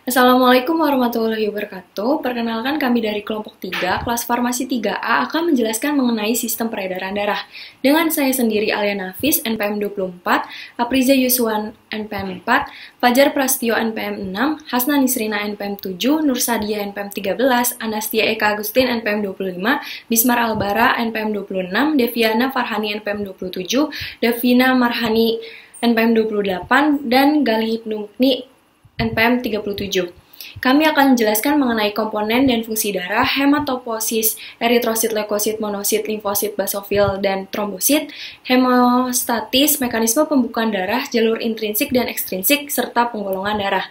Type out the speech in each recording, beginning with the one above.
Assalamualaikum warahmatullahi wabarakatuh. Perkenalkan kami dari kelompok 3, kelas farmasi 3A akan menjelaskan mengenai sistem peredaran darah. Dengan saya sendiri Alia Nafis, NPM 24, Apriza Yuswan NPM 4, Fajar Prastio NPM 6, Hasna Nisrina NPM 7, Nur Sadia NPM 13, Anastia Eka Agustin NPM 25, Bismar Albara NPM 26, Deviana Farhani NPM 27, Davina Marhani NPM 28, dan Galih Ibnu Mukni NPM 37. Kami akan menjelaskan mengenai komponen dan fungsi darah, hematopoiesis, eritrosit, leukosit, monosit, limfosit, basofil, dan trombosit, hemostatis, mekanisme pembukaan darah, jalur intrinsik dan ekstrinsik, serta penggolongan darah.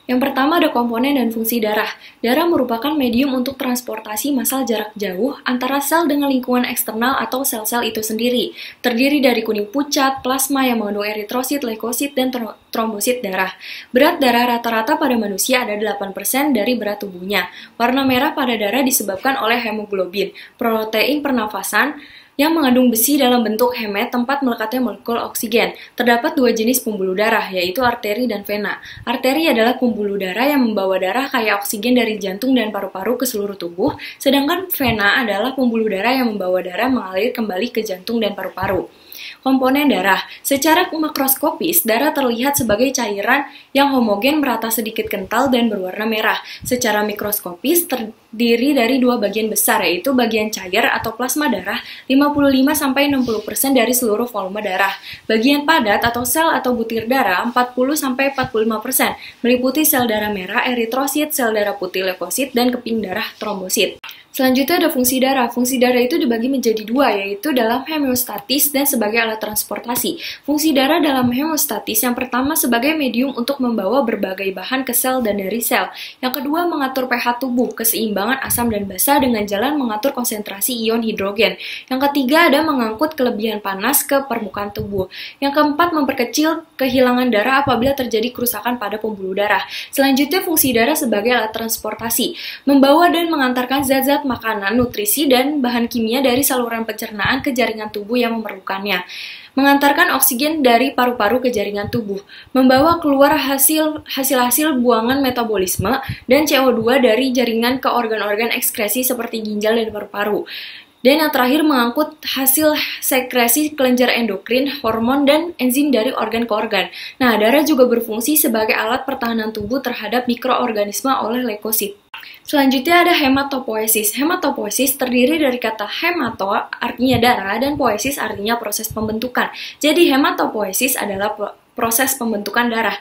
Yang pertama ada komponen dan fungsi darah. Darah merupakan medium untuk transportasi massal jarak jauh antara sel dengan lingkungan eksternal atau sel-sel itu sendiri. Terdiri dari kuning pucat, plasma yang mengandung eritrosit, leukosit, dan trombosit darah. Berat darah rata-rata pada manusia ada 8% dari berat tubuhnya. Warna merah pada darah disebabkan oleh hemoglobin, protein pernafasan, yang mengandung besi dalam bentuk hemet tempat melekatnya molekul oksigen. Terdapat dua jenis pembuluh darah, yaitu arteri dan vena. Arteri adalah pembuluh darah yang membawa darah kaya oksigen dari jantung dan paru-paru ke seluruh tubuh, sedangkan vena adalah pembuluh darah yang membawa darah mengalir kembali ke jantung dan paru-paru. Komponen darah. Secara makroskopis, darah terlihat sebagai cairan yang homogen, merata, sedikit kental, dan berwarna merah. Secara mikroskopis, terdiri dari dua bagian besar, yaitu bagian cair atau plasma darah, 55-60% dari seluruh volume darah. Bagian padat atau sel atau butir darah, 40-45%, meliputi sel darah merah, eritrosit, sel darah putih, leukosit, dan keping darah, trombosit. Selanjutnya ada fungsi darah. Fungsi darah itu dibagi menjadi dua, yaitu dalam hemostatis dan sebagai alat transportasi. Fungsi darah dalam hemostatis yang pertama sebagai medium untuk membawa berbagai bahan ke sel dan dari sel. Yang kedua mengatur pH tubuh, keseimbangan asam dan basa dengan jalan mengatur konsentrasi ion hidrogen. Yang ketiga ada mengangkut kelebihan panas ke permukaan tubuh. Yang keempat memperkecil kehilangan darah apabila terjadi kerusakan pada pembuluh darah. Selanjutnya fungsi darah sebagai alat transportasi, membawa dan mengantarkan zat-zat makanan, nutrisi, dan bahan kimia dari saluran pencernaan ke jaringan tubuh yang memerlukannya. Mengantarkan oksigen dari paru-paru ke jaringan tubuh, membawa keluar hasil-hasil buangan metabolisme dan CO2 dari jaringan ke organ-organ ekskresi seperti ginjal dan paru-paru. Dan yang terakhir mengangkut hasil sekresi kelenjar endokrin, hormon, dan enzim dari organ ke organ. Nah, darah juga berfungsi sebagai alat pertahanan tubuh terhadap mikroorganisme oleh leukosit. Selanjutnya ada hematopoiesis. Hematopoiesis terdiri dari kata hemato artinya darah dan poiesis artinya proses pembentukan. Jadi hematopoiesis adalah proses pembentukan darah.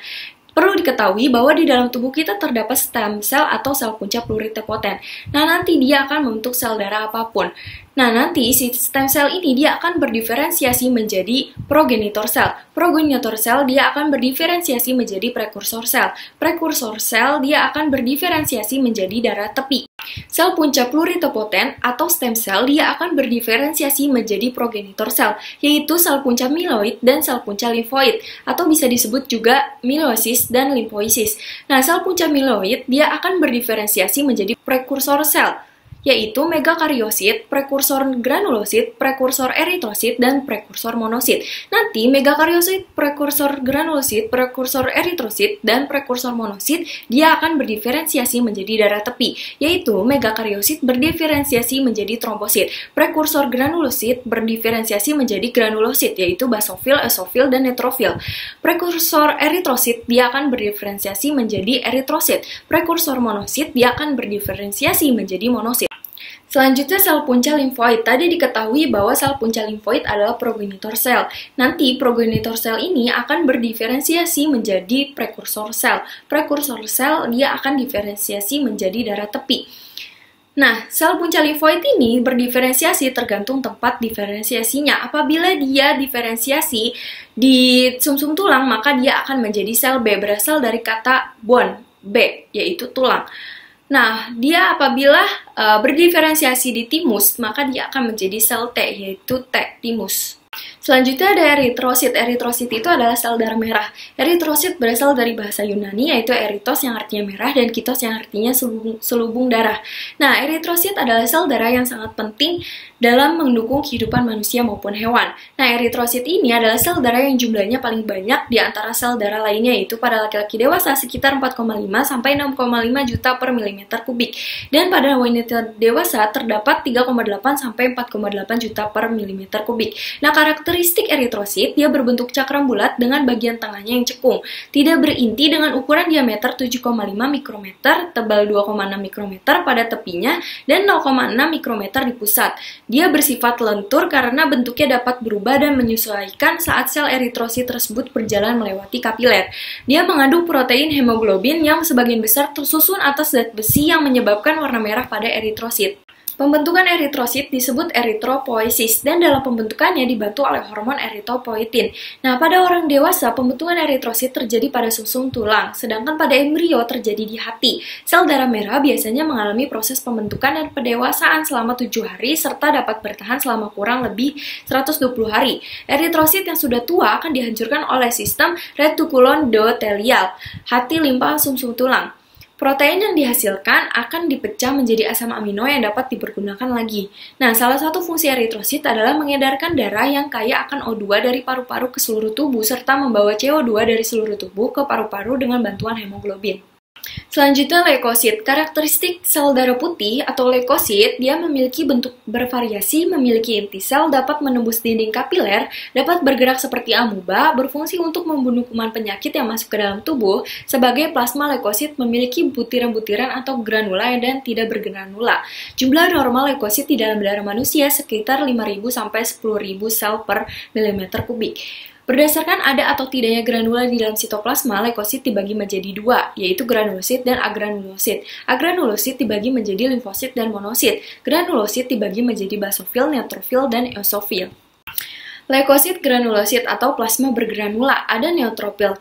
Perlu diketahui bahwa di dalam tubuh kita terdapat stem cell atau sel punca pluripotent. Nah, nanti dia akan membentuk sel darah apapun. Nah, nanti si stem cell ini dia akan berdiferensiasi menjadi progenitor sel. Progenitor sel dia akan berdiferensiasi menjadi prekursor sel. Prekursor sel dia akan berdiferensiasi menjadi darah tepi. Sel punca pluripotent atau stem cell dia akan berdiferensiasi menjadi progenitor sel, yaitu sel punca mieloid dan sel punca limfoid, atau bisa disebut juga meiosis dan limfoisis. Nah, sel punca mieloid dia akan berdiferensiasi menjadi prekursor sel, yaitu megakariosit, prekursor granulosit, prekursor eritrosit, dan prekursor monosit. Nanti megakariosit, prekursor granulosit, prekursor eritrosit, dan prekursor monosit dia akan berdiferensiasi menjadi darah tepi, yaitu megakariosit berdiferensiasi menjadi trombosit, prekursor granulosit berdiferensiasi menjadi granulosit, yaitu basofil, eosofil, dan neutrofil. Prekursor eritrosit dia akan berdiferensiasi menjadi eritrosit, prekursor monosit dia akan berdiferensiasi menjadi monosit. Selanjutnya sel punca limfoid. Tadi diketahui bahwa sel punca limfoid adalah progenitor sel. Nanti progenitor sel ini akan berdiferensiasi menjadi prekursor sel. Prekursor sel dia akan diferensiasi menjadi darah tepi. Nah, sel punca limfoid ini berdiferensiasi tergantung tempat diferensiasinya. Apabila dia diferensiasi di sumsum tulang, maka dia akan menjadi sel B, berasal dari kata bone, B, yaitu tulang. Nah, dia apabila berdiferensiasi di timus, maka dia akan menjadi sel T, yaitu T, timus. Selanjutnya ada eritrosit. Eritrosit itu adalah sel darah merah. Eritrosit berasal dari bahasa Yunani, yaitu eritos yang artinya merah dan kitos yang artinya selubung darah. Nah, eritrosit adalah sel darah yang sangat penting dalam mendukung kehidupan manusia maupun hewan. Nah, eritrosit ini adalah sel darah yang jumlahnya paling banyak di antara sel darah lainnya, yaitu pada laki-laki dewasa sekitar 4,5 sampai 6,5 juta per milimeter kubik. Dan pada wanita dewasa terdapat 3,8 sampai 4,8 juta per milimeter kubik. Nah, karakteristik eritrosit, dia berbentuk cakram bulat dengan bagian tengahnya yang cekung, tidak berinti dengan ukuran diameter 7,5 mikrometer, tebal 2,6 mikrometer pada tepinya, dan 0,6 mikrometer di pusat. Dia bersifat lentur karena bentuknya dapat berubah dan menyesuaikan saat sel eritrosit tersebut berjalan melewati kapiler. Dia mengandung protein hemoglobin yang sebagian besar tersusun atas zat besi yang menyebabkan warna merah pada eritrosit. Pembentukan eritrosit disebut eritropoiesis dan dalam pembentukannya dibantu oleh hormon eritropoietin. Nah, pada orang dewasa, pembentukan eritrosit terjadi pada sumsum tulang, sedangkan pada embrio terjadi di hati. Sel darah merah biasanya mengalami proses pembentukan dan pendewasaan selama 7 hari serta dapat bertahan selama kurang lebih 120 hari. Eritrosit yang sudah tua akan dihancurkan oleh sistem retikulon endotelial, hati limpa sumsum tulang. Protein yang dihasilkan akan dipecah menjadi asam amino yang dapat dipergunakan lagi. Nah, salah satu fungsi eritrosit adalah mengedarkan darah yang kaya akan O2 dari paru-paru ke seluruh tubuh, serta membawa CO2 dari seluruh tubuh ke paru-paru dengan bantuan hemoglobin. Selanjutnya leukosit. Karakteristik sel darah putih atau leukosit, dia memiliki bentuk bervariasi, memiliki inti sel, dapat menembus dinding kapiler, dapat bergerak seperti amuba, berfungsi untuk membunuh kuman penyakit yang masuk ke dalam tubuh. Sebagai plasma leukosit memiliki butiran-butiran atau granula dan tidak bergranula. Jumlah normal leukosit di dalam darah manusia sekitar 5.000 sampai 10.000 sel per milimeter kubik. Berdasarkan ada atau tidaknya granula di dalam sitoplasma, leukosit dibagi menjadi dua, yaitu granulosit dan agranulosit. Agranulosit dibagi menjadi limfosit dan monosit. Granulosit dibagi menjadi basofil, neutrofil, dan eosofil. Leukosit granulosit atau plasma bergranula, ada neutropil.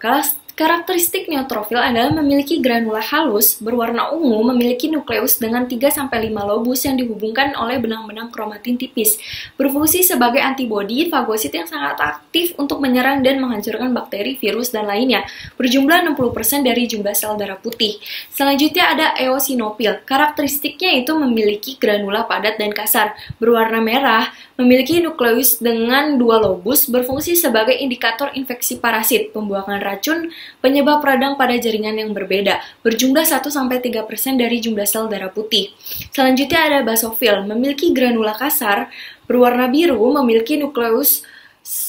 Karakteristik neutrofil adalah memiliki granula halus, berwarna ungu, memiliki nukleus dengan 3-5 lobus yang dihubungkan oleh benang-benang kromatin tipis. Berfungsi sebagai antibodi fagosit yang sangat aktif untuk menyerang dan menghancurkan bakteri, virus, dan lainnya. Berjumlah 60% dari jumlah sel darah putih. Selanjutnya ada eosinofil. Karakteristiknya itu memiliki granula padat dan kasar, berwarna merah, memiliki nukleus dengan 2 lobus, berfungsi sebagai indikator infeksi parasit, pembuangan racun, penyebab radang pada jaringan yang berbeda, berjumlah 1-3% dari jumlah sel darah putih. Selanjutnya ada basofil, memiliki granula kasar, berwarna biru, memiliki nukleus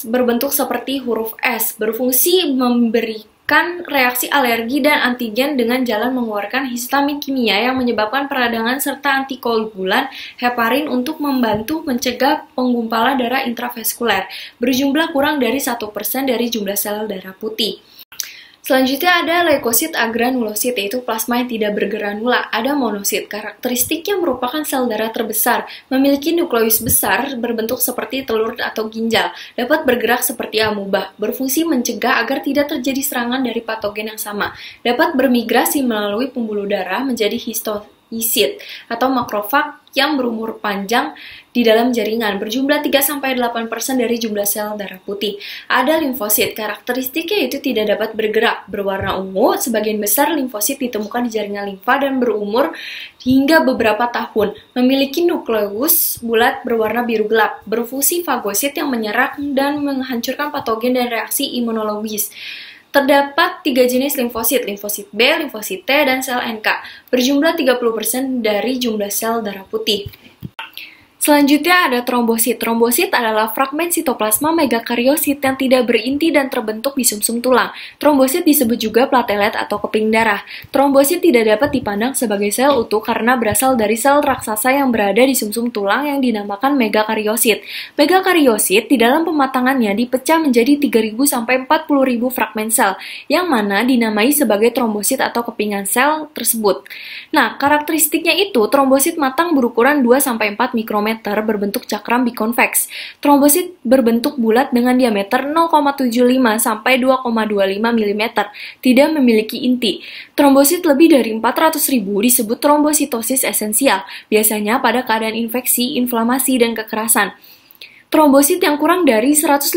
berbentuk seperti huruf S, berfungsi memberikan reaksi alergi dan antigen dengan jalan mengeluarkan histamin kimia yang menyebabkan peradangan serta antikoagulan heparin untuk membantu mencegah penggumpalan darah intravaskuler, berjumlah kurang dari 1% dari jumlah sel darah putih. Selanjutnya ada leukosit agranulosit, yaitu plasma yang tidak bergranula. Ada monosit, karakteristiknya merupakan sel darah terbesar, memiliki nukleus besar berbentuk seperti telur atau ginjal, dapat bergerak seperti amuba, berfungsi mencegah agar tidak terjadi serangan dari patogen yang sama, dapat bermigrasi melalui pembuluh darah menjadi histoisit atau makrofag yang berumur panjang di dalam jaringan, berjumlah 3-8% dari jumlah sel darah putih. Ada limfosit, karakteristiknya itu tidak dapat bergerak, berwarna ungu, sebagian besar limfosit ditemukan di jaringan limfa dan berumur hingga beberapa tahun, memiliki nukleus bulat berwarna biru gelap, berfungsi fagosit yang menyerang dan menghancurkan patogen dan reaksi imunologis. Terdapat 3 jenis limfosit, limfosit B, limfosit T, dan sel NK, berjumlah 30% dari jumlah sel darah putih. Selanjutnya ada trombosit. Trombosit adalah fragmen sitoplasma megakariosit yang tidak berinti dan terbentuk di sumsum tulang. Trombosit disebut juga platelet atau keping darah. Trombosit tidak dapat dipandang sebagai sel utuh karena berasal dari sel raksasa yang berada di sumsum tulang yang dinamakan megakariosit. Megakariosit di dalam pematangannya dipecah menjadi 3.000 sampai 40.000 fragmen sel, yang mana dinamai sebagai trombosit atau kepingan sel tersebut. Nah, karakteristiknya itu trombosit matang berukuran 2-4 mikrometer, berbentuk cakram bikonveks. Trombosit berbentuk bulat dengan diameter 0,75 sampai 2,25 mm, tidak memiliki inti. Trombosit lebih dari 400.000 disebut trombositosis esensial, biasanya pada keadaan infeksi, inflamasi, dan kekerasan. Trombosit yang kurang dari 150.000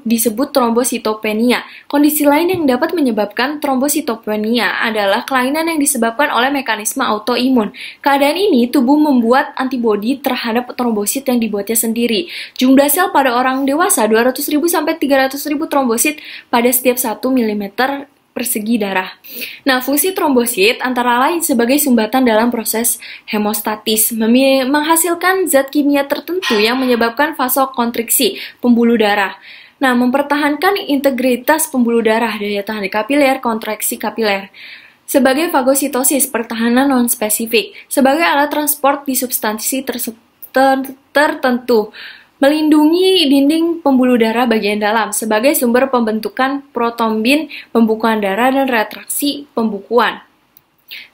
disebut trombositopenia. Kondisi lain yang dapat menyebabkan trombositopenia adalah kelainan yang disebabkan oleh mekanisme autoimun. Keadaan ini, tubuh membuat antibodi terhadap trombosit yang dibuatnya sendiri. Jumlah sel pada orang dewasa 200.000 sampai 300.000 trombosit pada setiap 1 mm persegi darah. Nah, fungsi trombosit antara lain sebagai sumbatan dalam proses hemostatis, menghasilkan zat kimia tertentu yang menyebabkan vasokonstriksi pembuluh darah. Nah, mempertahankan integritas pembuluh darah, daya tahan kapiler, kontraksi kapiler. Sebagai fagositosis, pertahanan non-spesifik. Sebagai alat transport di substansi tertentu. Melindungi dinding pembuluh darah bagian dalam sebagai sumber pembentukan protombin, pembukuan darah, dan retraksi pembukuan.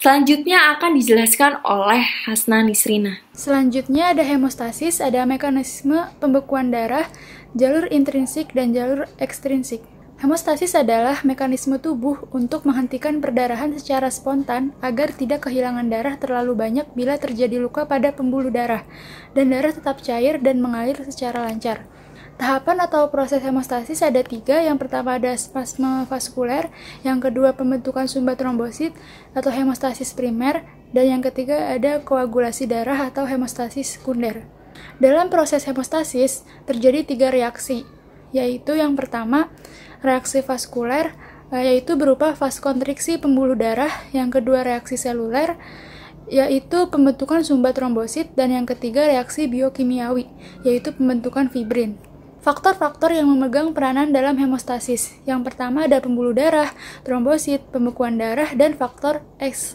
Selanjutnya akan dijelaskan oleh Hasna Nisrina. Selanjutnya ada hemostasis, ada mekanisme pembekuan darah, jalur intrinsik dan jalur ekstrinsik. Hemostasis adalah mekanisme tubuh untuk menghentikan perdarahan secara spontan agar tidak kehilangan darah terlalu banyak bila terjadi luka pada pembuluh darah, dan darah tetap cair dan mengalir secara lancar. Tahapan atau proses hemostasis ada 3, yang pertama ada spasme vaskuler, yang kedua pembentukan sumbat trombosit atau hemostasis primer, dan yang ketiga ada koagulasi darah atau hemostasis sekunder. Dalam proses hemostasis terjadi 3 reaksi, yaitu yang pertama reaksi vaskuler, yaitu berupa vasokonstriksi pembuluh darah, yang kedua reaksi seluler, yaitu pembentukan sumbat trombosit, dan yang ketiga reaksi biokimiawi, yaitu pembentukan fibrin. Faktor-faktor yang memegang peranan dalam hemostasis. Yang pertama ada pembuluh darah, trombosit, pembekuan darah, dan faktor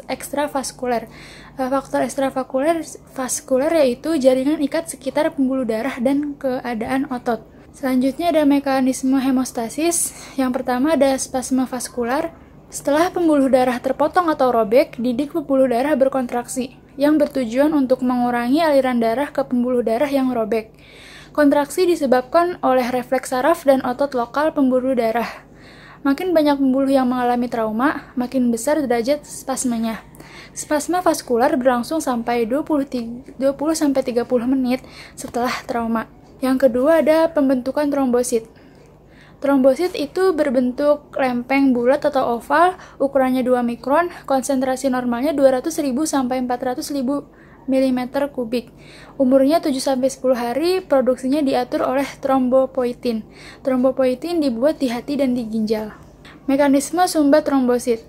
ekstravaskuler. Faktor ekstravaskuler yaitu jaringan ikat sekitar pembuluh darah dan keadaan otot. Selanjutnya ada mekanisme hemostasis. Yang pertama ada spasme vaskular. Setelah pembuluh darah terpotong atau robek, dinding pembuluh darah berkontraksi, yang bertujuan untuk mengurangi aliran darah ke pembuluh darah yang robek. Kontraksi disebabkan oleh refleks saraf dan otot lokal pembuluh darah. Makin banyak pembuluh yang mengalami trauma, makin besar derajat spasmenya. Spasme vaskular berlangsung sampai 20-30 menit setelah trauma. Yang kedua ada pembentukan trombosit. Trombosit itu berbentuk lempeng bulat atau oval, ukurannya 2 mikron, konsentrasi normalnya 200.000 sampai 400.000 mm kubik. Umurnya 7-10 hari, produksinya diatur oleh trombopoietin. Trombopoietin dibuat di hati dan di ginjal. Mekanisme sumbat trombosit.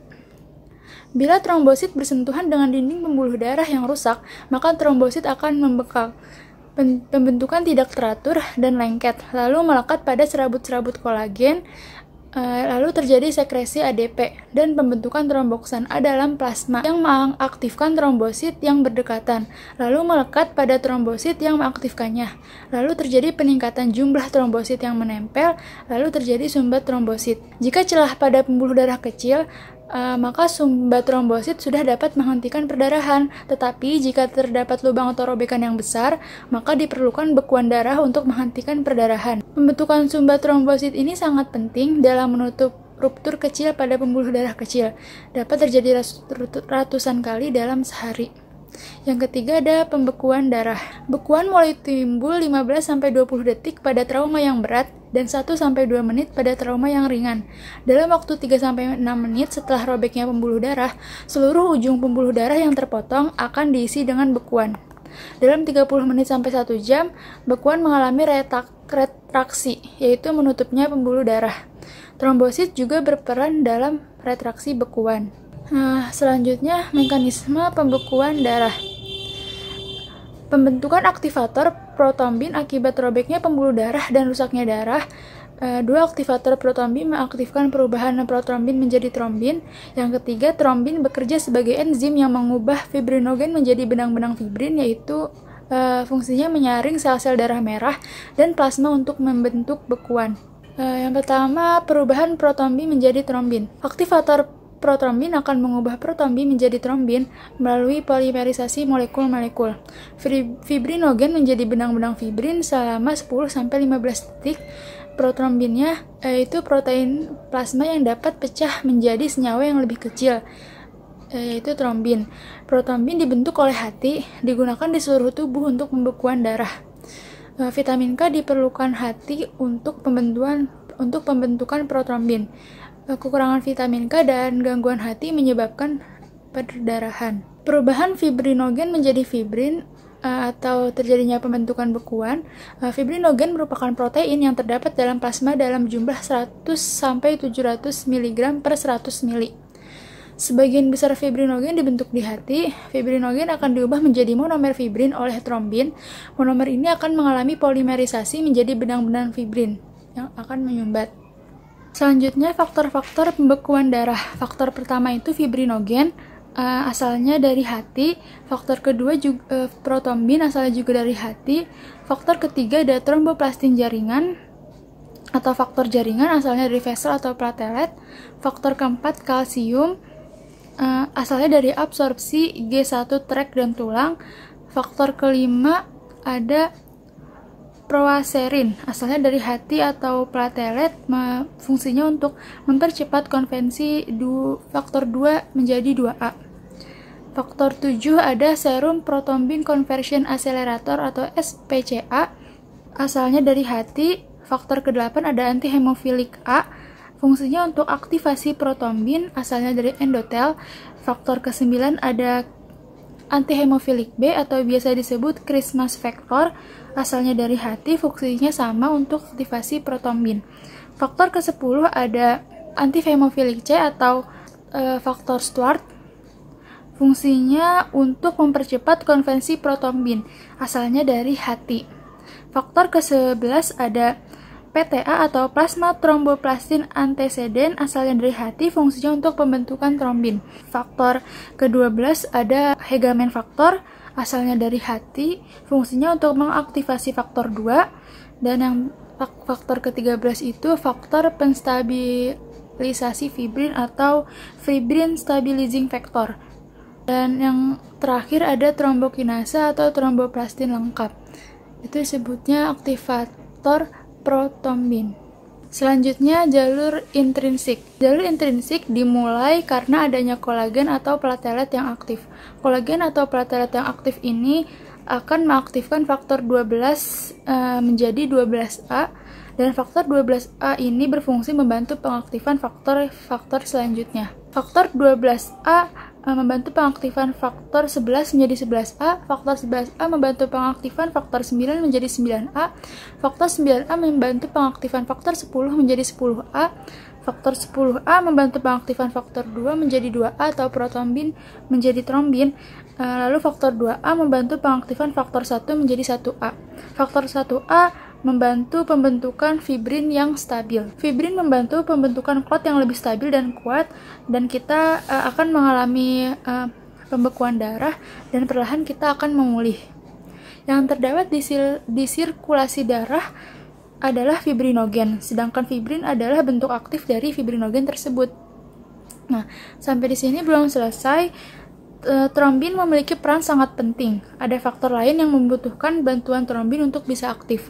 Bila trombosit bersentuhan dengan dinding pembuluh darah yang rusak, maka trombosit akan membekak. Pembentukan tidak teratur dan lengket, lalu melekat pada serabut-serabut kolagen, lalu terjadi sekresi ADP dan pembentukan tromboksan A dalam plasma yang mengaktifkan trombosit yang berdekatan, lalu melekat pada trombosit yang mengaktifkannya, lalu terjadi peningkatan jumlah trombosit yang menempel, lalu terjadi sumbat trombosit. Jika celah pada pembuluh darah kecil, maka sumbat trombosit sudah dapat menghentikan perdarahan. Tetapi jika terdapat lubang atau robekan yang besar, maka diperlukan bekuan darah untuk menghentikan perdarahan. Pembentukan sumbat trombosit ini sangat penting dalam menutup ruptur kecil pada pembuluh darah kecil. Dapat terjadi ratusan kali dalam sehari. Yang ketiga ada pembekuan darah. Bekuan mulai timbul 15-20 detik pada trauma yang berat dan 1-2 menit pada trauma yang ringan. Dalam waktu 3-6 menit setelah robeknya pembuluh darah, seluruh ujung pembuluh darah yang terpotong akan diisi dengan bekuan. Dalam 30 menit sampai 1 jam, bekuan mengalami retraksi, yaitu menutupnya pembuluh darah. Trombosit juga berperan dalam retraksi bekuan. Selanjutnya mekanisme pembekuan darah. Pembentukan aktivator protombin akibat robeknya pembuluh darah dan rusaknya darah. 2 aktivator protombin mengaktifkan perubahan protombin menjadi trombin. Yang ketiga, trombin bekerja sebagai enzim yang mengubah fibrinogen menjadi benang-benang fibrin, yaitu fungsinya menyaring sel-sel darah merah dan plasma untuk membentuk bekuan. Yang pertama, perubahan protombin menjadi trombin. Aktivator protrombin akan mengubah protombin menjadi trombin melalui polimerisasi molekul-molekul. Fibrinogen menjadi benang-benang fibrin selama 10-15 detik. Protrombinnya yaitu protein plasma yang dapat pecah menjadi senyawa yang lebih kecil, yaitu trombin. Protombin dibentuk oleh hati, digunakan di seluruh tubuh untuk pembekuan darah. Vitamin K diperlukan hati untuk pembentukan protrombin. Kekurangan vitamin K dan gangguan hati menyebabkan perdarahan. Perubahan fibrinogen menjadi fibrin atau terjadinya pembentukan bekuan. Fibrinogen merupakan protein yang terdapat dalam plasma dalam jumlah 100-700 mg per 100 ml. Sebagian besar fibrinogen dibentuk di hati. Fibrinogen akan diubah menjadi monomer fibrin oleh trombin. Monomer ini akan mengalami polimerisasi menjadi benang-benang fibrin yang akan menyumbat. Selanjutnya, faktor-faktor pembekuan darah. Faktor pertama itu fibrinogen, asalnya dari hati. Faktor kedua juga protombin, asalnya juga dari hati. Faktor ketiga ada tromboplastin jaringan atau faktor jaringan, asalnya dari vessel atau platelet. Faktor keempat kalsium, asalnya dari absorpsi G1 trek dan tulang. Faktor kelima ada proaserin, asalnya dari hati atau platelet, fungsinya untuk mempercepat konvensi faktor 2 menjadi 2A. Faktor 7 ada serum prothrombin conversion accelerator atau SPCA, asalnya dari hati. Faktor ke-8 ada antihemofilik A, fungsinya untuk aktivasi prothrombin, asalnya dari endotel. Faktor ke-9 ada antihemofilik B atau biasa disebut Christmas factor, asalnya dari hati, fungsinya sama untuk aktivasi prothrombin. Faktor ke-10 ada antihemofilik C atau faktor Stuart, fungsinya untuk mempercepat konvensi prothrombin, asalnya dari hati. Faktor ke-11 ada PTA atau plasma tromboplastin antecedent, asalnya dari hati, fungsinya untuk pembentukan trombin. Faktor ke-12 ada Hegamen faktor, asalnya dari hati, fungsinya untuk mengaktifasi faktor 2. Dan yang faktor ke-13 itu faktor penstabilisasi fibrin atau fibrin stabilizing factor. Dan yang terakhir ada trombokinasa atau tromboplastin lengkap. Itu disebutnya aktivator prothrombin. Selanjutnya, jalur intrinsik. Jalur intrinsik dimulai karena adanya kolagen atau platelet yang aktif. Kolagen atau platelet yang aktif ini akan mengaktifkan faktor 12 menjadi 12A, dan faktor 12A ini berfungsi membantu pengaktifan faktor selanjutnya. Faktor 12A membantu pengaktifan faktor 11 menjadi 11A, faktor 11A membantu pengaktifan faktor 9 menjadi 9A, faktor 9A membantu pengaktifan faktor 10 menjadi 10A, faktor 10A membantu pengaktifan faktor 2 menjadi 2A atau prothrombin menjadi trombin, lalu faktor 2A membantu pengaktifan faktor 1 menjadi 1A. Faktor 1A membantu pembentukan fibrin yang stabil. Fibrin membantu pembentukan klot yang lebih stabil dan kuat, dan kita akan mengalami pembekuan darah dan perlahan kita akan memulih. Yang terdapat di sirkulasi darah adalah fibrinogen, sedangkan fibrin adalah bentuk aktif dari fibrinogen tersebut. Nah, sampai di sini belum selesai. Trombin memiliki peran sangat penting. Ada faktor lain yang membutuhkan bantuan trombin untuk bisa aktif.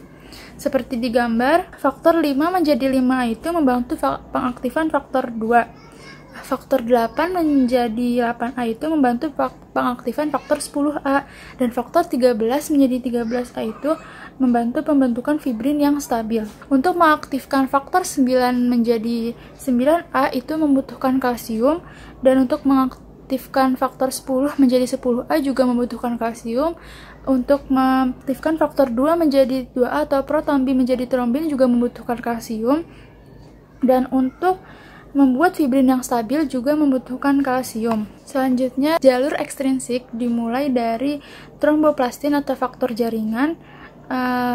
Seperti di gambar, faktor 5 menjadi 5A itu membantu pengaktifan faktor 2. Faktor 8 menjadi 8A itu membantu pengaktifan faktor 10A, dan faktor 13 menjadi 13A itu membantu pembentukan fibrin yang stabil. Untuk mengaktifkan faktor 9 menjadi 9A itu membutuhkan kalsium, dan untuk mengaktifkan faktor 10 menjadi 10A juga membutuhkan kalsium. Untuk mengaktifkan faktor 2 menjadi 2A atau prothrombin menjadi trombin juga membutuhkan kalsium. Dan untuk membuat fibrin yang stabil juga membutuhkan kalsium. Selanjutnya, jalur ekstrinsik dimulai dari tromboplastin atau faktor jaringan,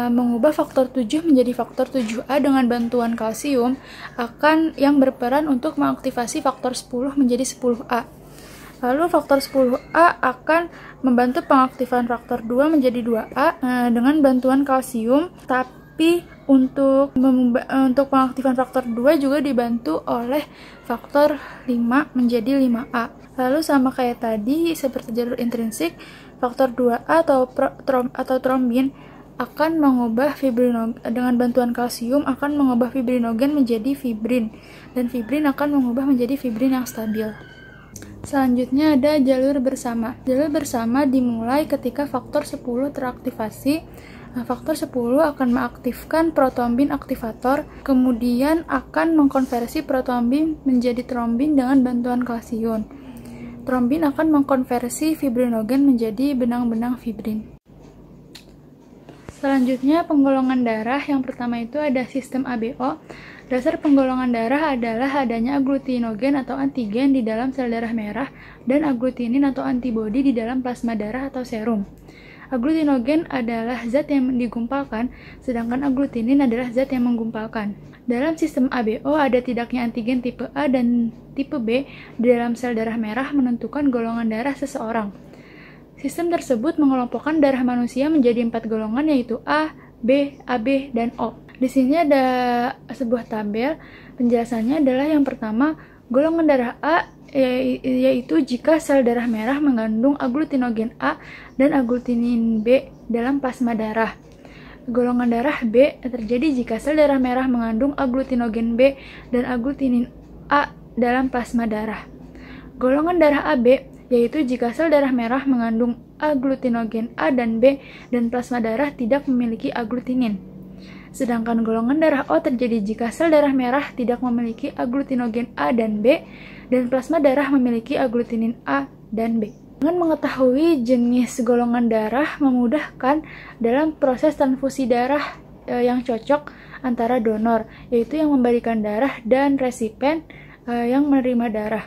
mengubah faktor 7 menjadi faktor 7A dengan bantuan kalsium yang berperan untuk mengaktifasi faktor 10 menjadi 10A. Lalu faktor 10A akan membantu pengaktifan faktor 2 menjadi 2A dengan bantuan kalsium, tapi untuk pengaktifan faktor 2 juga dibantu oleh faktor 5 menjadi 5A. Lalu sama kayak tadi, seperti jalur intrinsik, faktor 2A atau trombin akan mengubah dengan bantuan kalsium akan mengubah fibrinogen menjadi fibrin, dan fibrin akan mengubah menjadi fibrin yang stabil. Selanjutnya ada jalur bersama. Jalur bersama dimulai ketika faktor 10 teraktivasi. Faktor 10 akan mengaktifkan protrombin aktivator, kemudian akan mengkonversi protrombin menjadi trombin dengan bantuan kalsium. Trombin akan mengkonversi fibrinogen menjadi benang-benang fibrin. Selanjutnya, penggolongan darah. Yang pertama itu ada sistem ABO. Dasar penggolongan darah adalah adanya agglutinogen atau antigen di dalam sel darah merah dan agglutinin atau antibodi di dalam plasma darah atau serum. Agglutinogen adalah zat yang digumpalkan, sedangkan agglutinin adalah zat yang menggumpalkan. Dalam sistem ABO ada tidaknya antigen tipe A dan tipe B di dalam sel darah merah menentukan golongan darah seseorang. Sistem tersebut mengelompokkan darah manusia menjadi 4 golongan, yaitu A, B, AB, dan O. Di sini ada sebuah tabel. Penjelasannya adalah yang pertama, golongan darah A yaitu jika sel darah merah mengandung agglutinogen A dan agglutinin B dalam plasma darah. Golongan darah B terjadi jika sel darah merah mengandung agglutinogen B dan agglutinin A dalam plasma darah. Golongan darah AB yaitu jika sel darah merah mengandung agglutinogen A dan B dan plasma darah tidak memiliki agglutinin. Sedangkan golongan darah O terjadi jika sel darah merah tidak memiliki agglutinogen A dan B dan plasma darah memiliki agglutinin A dan B. Dengan mengetahui jenis golongan darah memudahkan dalam proses transfusi darah yang cocok antara donor, yaitu yang memberikan darah, dan resipen yang menerima darah.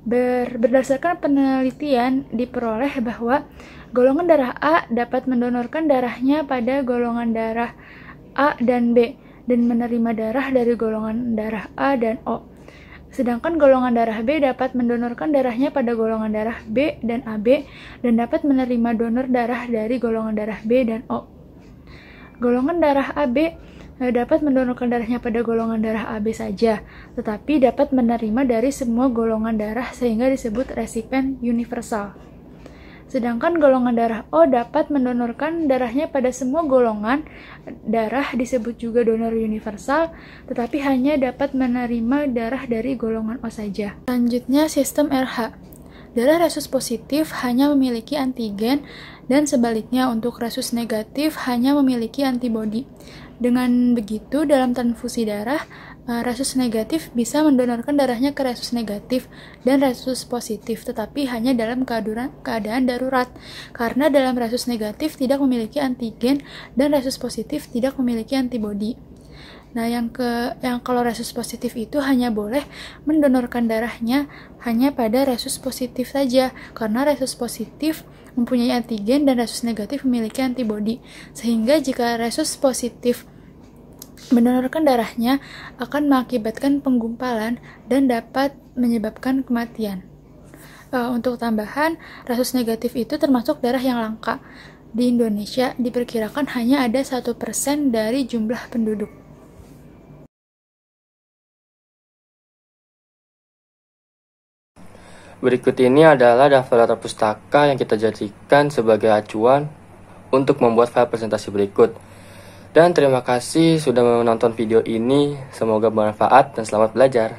Berdasarkan penelitian diperoleh bahwa golongan darah A dapat mendonorkan darahnya pada golongan darah A dan B dan menerima darah dari golongan darah A dan O. Sedangkan golongan darah B dapat mendonorkan darahnya pada golongan darah B dan AB dan dapat menerima donor darah dari golongan darah B dan O. Golongan darah AB dapat mendonorkan darahnya pada golongan darah AB saja, tetapi dapat menerima dari semua golongan darah sehingga disebut resipen universal. Sedangkan golongan darah O dapat mendonorkan darahnya pada semua golongan darah, disebut juga donor universal, tetapi hanya dapat menerima darah dari golongan O saja. Selanjutnya, sistem RH. Darah resus positif hanya memiliki antigen dan sebaliknya untuk resus negatif hanya memiliki antibodi. Dengan begitu, dalam transfusi darah, resus negatif bisa mendonorkan darahnya ke resus negatif dan resus positif, tetapi hanya dalam keadaan darurat, karena dalam resus negatif tidak memiliki antigen dan resus positif tidak memiliki antibodi. Nah, yang kalau resus positif itu hanya boleh mendonorkan darahnya hanya pada resus positif saja, karena resus positif mempunyai antigen dan resus negatif memiliki antibodi, sehingga jika resus positif mendonorkan darahnya akan mengakibatkan penggumpalan dan dapat menyebabkan kematian. Untuk tambahan, resus negatif itu termasuk darah yang langka. Di Indonesia diperkirakan hanya ada 1% dari jumlah penduduk. Berikut ini adalah daftar pustaka yang kita jadikan sebagai acuan untuk membuat file presentasi berikut. Dan terima kasih sudah menonton video ini, semoga bermanfaat dan selamat belajar.